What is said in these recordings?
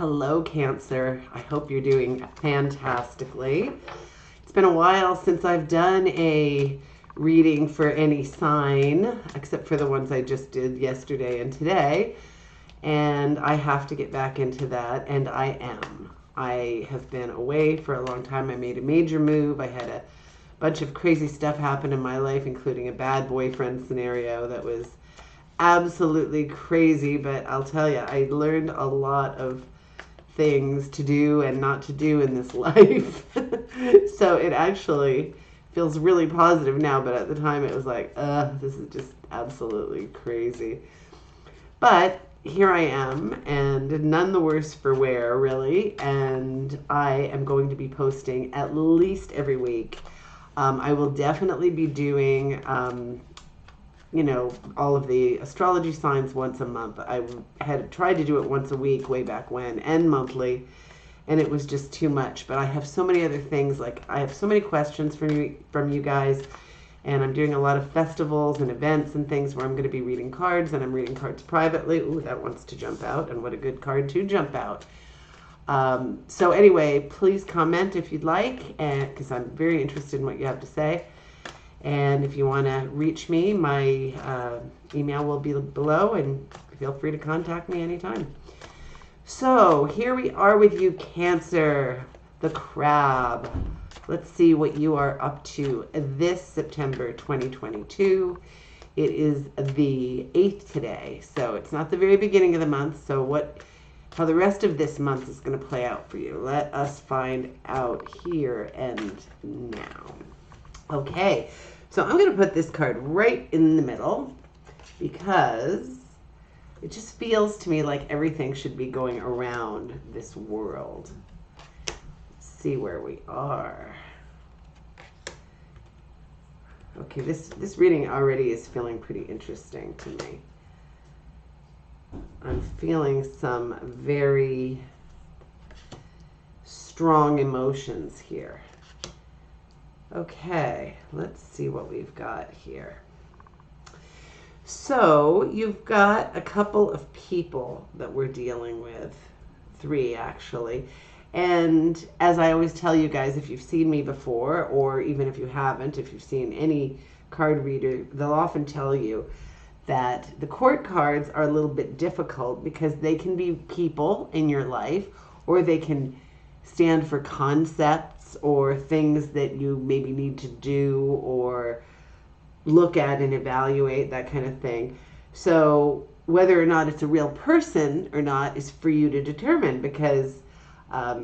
Hello, Cancer. I hope you're doing fantastically. It's been a while since I've done a reading for any sign, except for the ones I just did yesterday and today. And I have to get back into that, and I am. I have been away for a long time. I made a major move. I had a bunch of crazy stuff happen in my life, including a bad boyfriend scenario that was absolutely crazy. But I'll tell you, I learned a lot of things to do and not to do in this life. So it actually feels really positive now, but at the time it was like, this is just absolutely crazy. But here I am, and none the worse for wear, really. And I am going to be posting at least every week. I will definitely be doing, all of the astrology signs once a month. I had tried to do it once a week way back when, and monthly, and it was just too much. But I have so many other things. Like, I have so many questions from you guys. And I'm doing a lot of festivals and events and things where I'm going to be reading cards, and I'm reading cards privately. Ooh, that wants to jump out, and what a good card to jump out. So anyway, please comment if you'd like, because I'm very interested in what you have to say. And if you want to reach me, my email will be below, and feel free to contact me anytime. So here we are with you, Cancer, the crab. Let's see what you are up to this September 2022. It is the 8th today, so it's not the very beginning of the month. So how the rest of this month is going to play out for you. Let us find out here and now. Okay, so I'm going to put this card right in the middle because it just feels to me like everything should be going around this world. See where we are. Okay, this reading already is feeling pretty interesting to me. I'm feeling some very strong emotions here. Okay, let's see what we've got here. So you've got a couple of people that we're dealing with, 3 actually. And as I always tell you guys, if you've seen me before, or even if you haven't, if you've seen any card reader, they'll often tell you that the court cards are a little bit difficult because they can be people in your life, or they can stand for concepts or things that you maybe need to do or look at and evaluate, that kind of thing. So whether or not it's a real person or not is for you to determine, because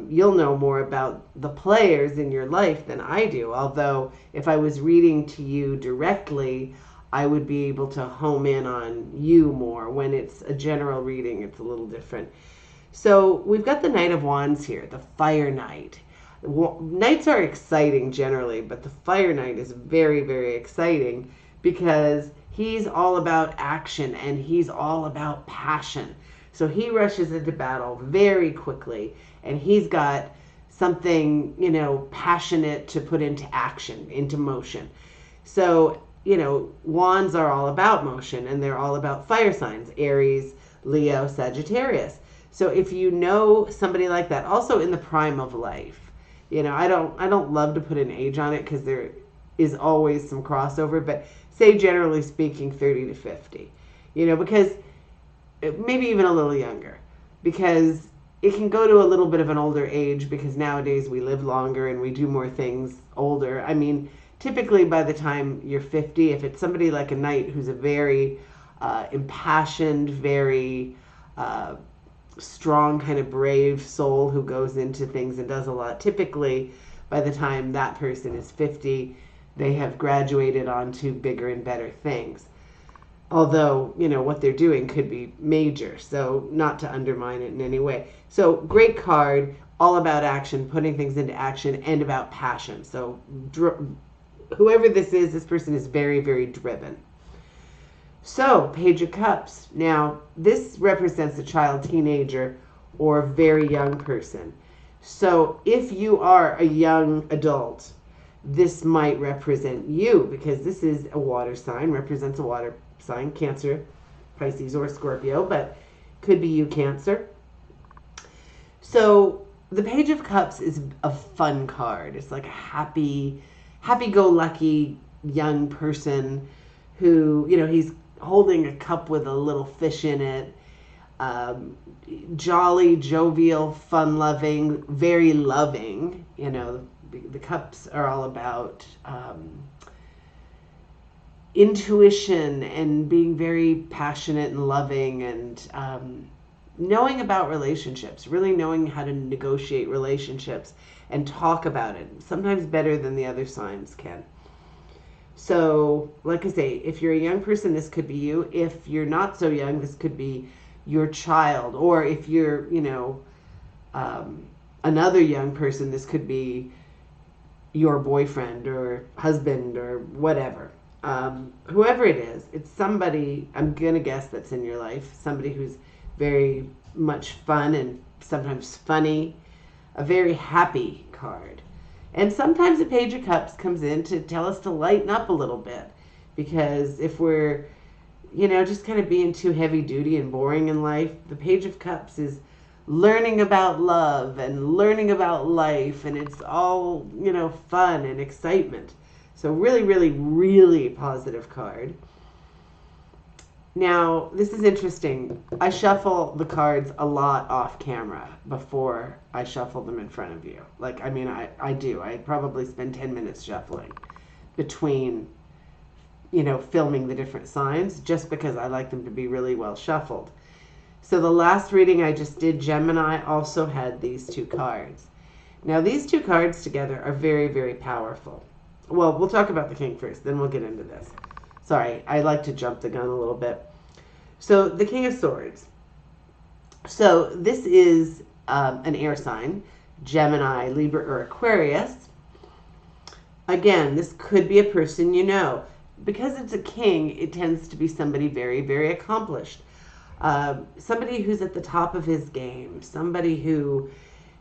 you'll know more about the players in your life than I do. Although if I was reading to you directly, I would be able to home in on you more. When it's a general reading, it's a little different. So we've got the Knight of Wands here, the Fire Knight. Knights are exciting generally, but the Fire Knight is very, very exciting because he's all about action and he's all about passion. So he rushes into battle very quickly, and he's got something, passionate to put into action, into motion. So, wands are all about motion, and they're all about fire signs, Aries, Leo, Sagittarius. So if you know somebody like that, also in the prime of life, I don't love to put an age on it because there is always some crossover, but say generally speaking 30 to 50, because maybe even a little younger, because it can go to a little bit of an older age because nowadays we live longer and we do more things older. I mean, typically by the time you're 50, if it's somebody like a knight who's a very impassioned, very strong, kind of brave soul who goes into things and does a lot, typically by the time that person is 50, they have graduated onto bigger and better things. Although, what they're doing could be major, so not to undermine it in any way. So great card, all about action, putting things into action, and about passion. So whoever this person is very, very driven. So, Page of Cups. Now, this represents a child, teenager, or very young person. So if you are a young adult, this might represent you, because this is a water sign, represents a water sign, Cancer, Pisces, or Scorpio, but could be you, Cancer. So the Page of Cups is a fun card. It's like a happy-go-lucky young person who, he's holding a cup with a little fish in it. Jolly, jovial, fun-loving, very loving. The cups are all about intuition and being very passionate and loving, and knowing about relationships, really knowing how to negotiate relationships and talk about it, sometimes better than the other signs can. So, like I say, if you're a young person, this could be you. If you're not so young, this could be your child. Or if you're, another young person, this could be your boyfriend or husband or whatever. Whoever it is, it's somebody, I'm going to guess, that's in your life, somebody who's very much fun and sometimes funny, a very happy card. And sometimes the Page of Cups comes in to tell us to lighten up a little bit, because if we're, just kind of being too heavy duty and boring in life, the Page of Cups is learning about love and learning about life, and it's all, fun and excitement. So really, really, really positive card. Now, this is interesting. I shuffle the cards a lot off camera before I shuffle them in front of you. I do. I probably spend 10 minutes shuffling between, filming the different signs, just because I like them to be really well shuffled. So the last reading I just did, Gemini, also had these two cards. Now, these two cards together are very, very powerful. Well, we'll talk about the King first, then we'll get into this. Sorry, I like to jump the gun a little bit. So the King of Swords. So this is an air sign, Gemini, Libra, or Aquarius. Again, this could be a person you know. Because it's a king, it tends to be somebody very, very accomplished. Somebody who's at the top of his game. Somebody who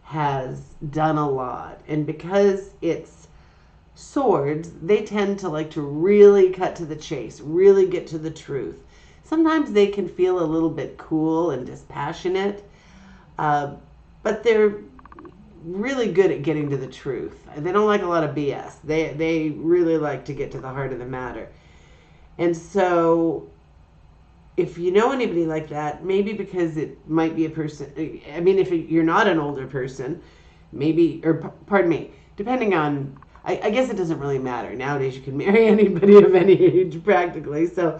has done a lot. And because it's swords, they tend to like to really cut to the chase, really get to the truth. Sometimes they can feel a little bit cool and dispassionate, but they're really good at getting to the truth. They don't like a lot of BS. They really like to get to the heart of the matter. And so if you know anybody like that, maybe because it might be a person, if you're not an older person, depending on, I guess it doesn't really matter. Nowadays you can marry anybody of any age practically. So,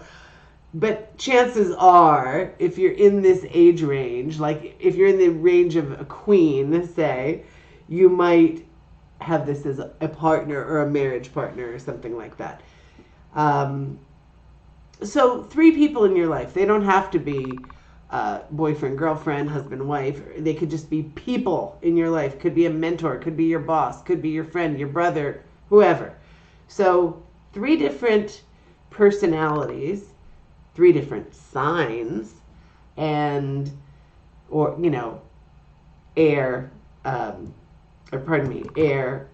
but chances are, if you're in this age range, like if you're in the range of a queen, say, you might have this as a partner or a marriage partner or something like that. So 3 people in your life, they don't have to be boyfriend, girlfriend, husband, wife. They could just be people in your life. Could be a mentor, could be your boss, could be your friend, your brother, whoever. So 3 different personalities, 3 different signs, and, air, air.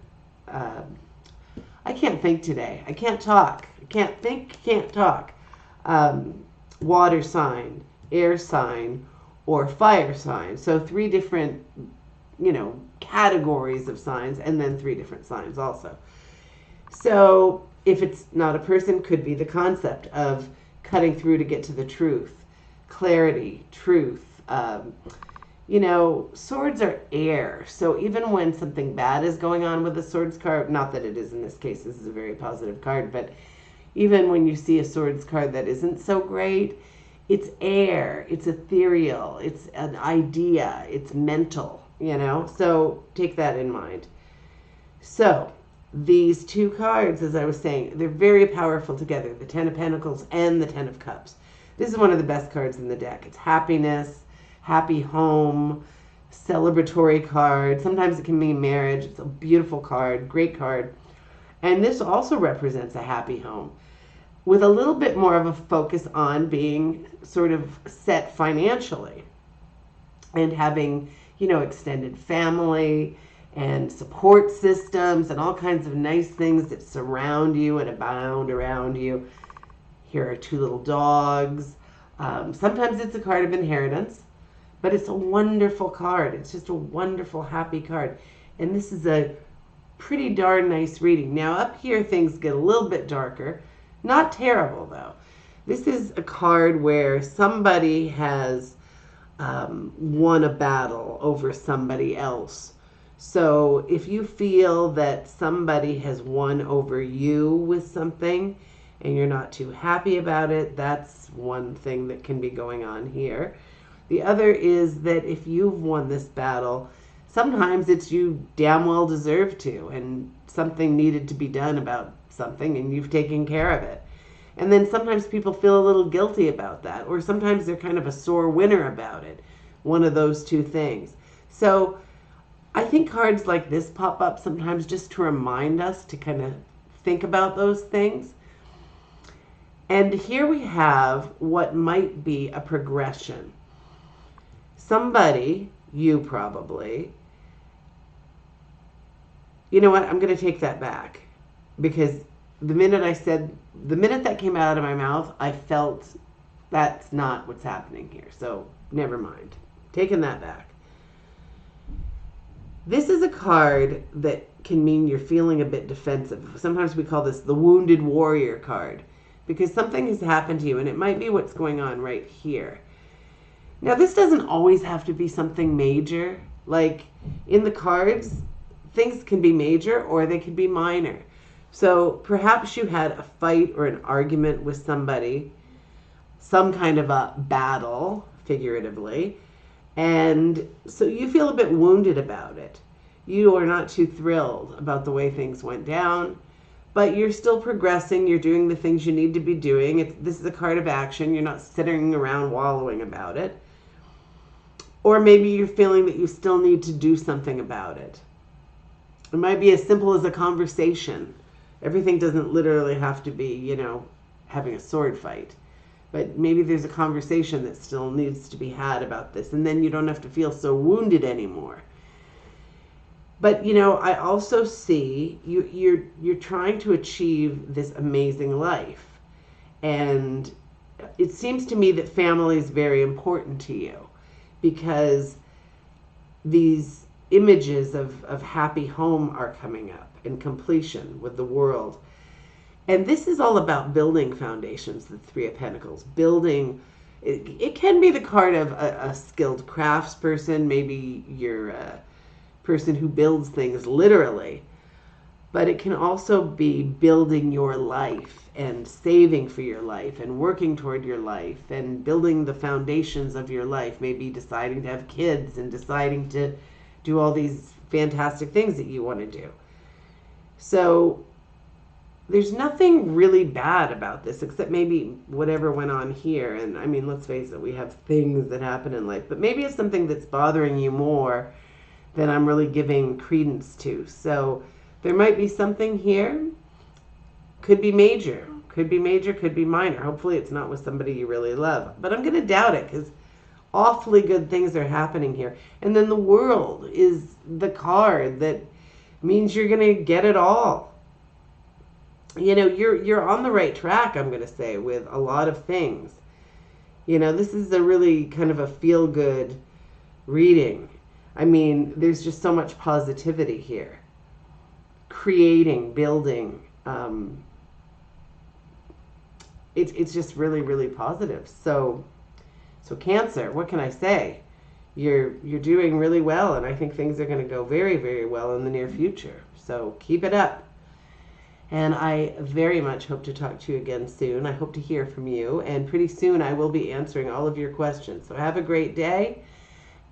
I can't think today. I can't talk. I can't think, can't talk. Water sign, air sign, or fire sign. So 3 different, categories of signs, and then 3 different signs also. So if it's not a person, could be the concept of cutting through to get to the truth, clarity, truth. Swords are air. So even when something bad is going on with the swords card, not that it is in this case, this is a very positive card, but even when you see a swords card that isn't so great, it's air, it's ethereal, it's an idea, it's mental, so take that in mind. So these 2 cards, as I was saying, they're very powerful together, the 10 of Pentacles and the 10 of Cups. This is one of the best cards in the deck. It's happiness, happy home, celebratory card. Sometimes it can mean marriage. It's a beautiful card, great card. And this also represents a happy home, with a little bit more of a focus on being sort of set financially and having, extended family and support systems and all kinds of nice things that surround you and abound around you. Here are 2 little dogs. Sometimes it's a card of inheritance, But it's a wonderful card. It's just a wonderful, happy card. And this is a pretty darn nice reading. Now up here things get a little bit darker. Not terrible though. This is a card where somebody has won a battle over somebody else. So if you feel that somebody has won over you with something and you're not too happy about it, that's one thing that can be going on here. The other is that if you've won this battle, sometimes it's you damn well deserve to, and something needed to be done about something and you've taken care of it. And then sometimes people feel a little guilty about that, or sometimes they're kind of a sore winner about it. One of those two things. So I think cards like this pop up sometimes just to remind us to kind of think about those things. And here we have what might be a progression. Somebody, you probably, you know what, I'm going to take that back, because the minute that came out of my mouth, I felt that's not what's happening here. So never mind. Taking that back. This is a card that can mean you're feeling a bit defensive. Sometimes we call this the wounded warrior card, because something has happened to you, and it might be what's going on right here. Now, this doesn't always have to be something major. Like in the cards, things can be major or they can be minor. So perhaps you had a fight or an argument with somebody, some kind of a battle, figuratively, and so you feel a bit wounded about it. You are not too thrilled about the way things went down, but you're still progressing. You're doing the things you need to be doing. This is a card of action. You're not sitting around wallowing about it. Or maybe you're feeling that you still need to do something about it. It might be as simple as a conversation. Everything doesn't literally have to be, having a sword fight. But maybe there's a conversation that still needs to be had about this, and then you don't have to feel so wounded anymore. But, I also see you're trying to achieve this amazing life. And it seems to me that family is very important to you, because these images of happy home are coming up and completion with the world. And this is all about building foundations, the Three of Pentacles. Building, it can be the card of a skilled craftsperson. Maybe you're a person who builds things literally. But it can also be building your life and saving for your life and working toward your life and building the foundations of your life. Maybe deciding to have kids and deciding to do all these fantastic things that you want to do. So there's nothing really bad about this, except maybe whatever went on here. And I mean, let's face it, we have things that happen in life, but maybe it's something that's bothering you more than I'm really giving credence to. So there might be something here. Could be major, could be minor. Hopefully it's not with somebody you really love, but I'm going to doubt it, because awfully good things are happening here. And then the World is the card that means you're going to get it all. You're on the right track, I'm going to say, with a lot of things. This is a really kind of a feel-good reading. I mean, there's just so much positivity here. Creating, building. It's just really, really positive. So Cancer, what can I say? You're doing really well, and I think things are going to go very, very well in the near future. So keep it up. And I very much hope to talk to you again soon. I hope to hear from you. And pretty soon I will be answering all of your questions. So have a great day.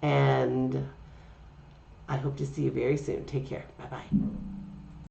And I hope to see you very soon. Take care. Bye-bye.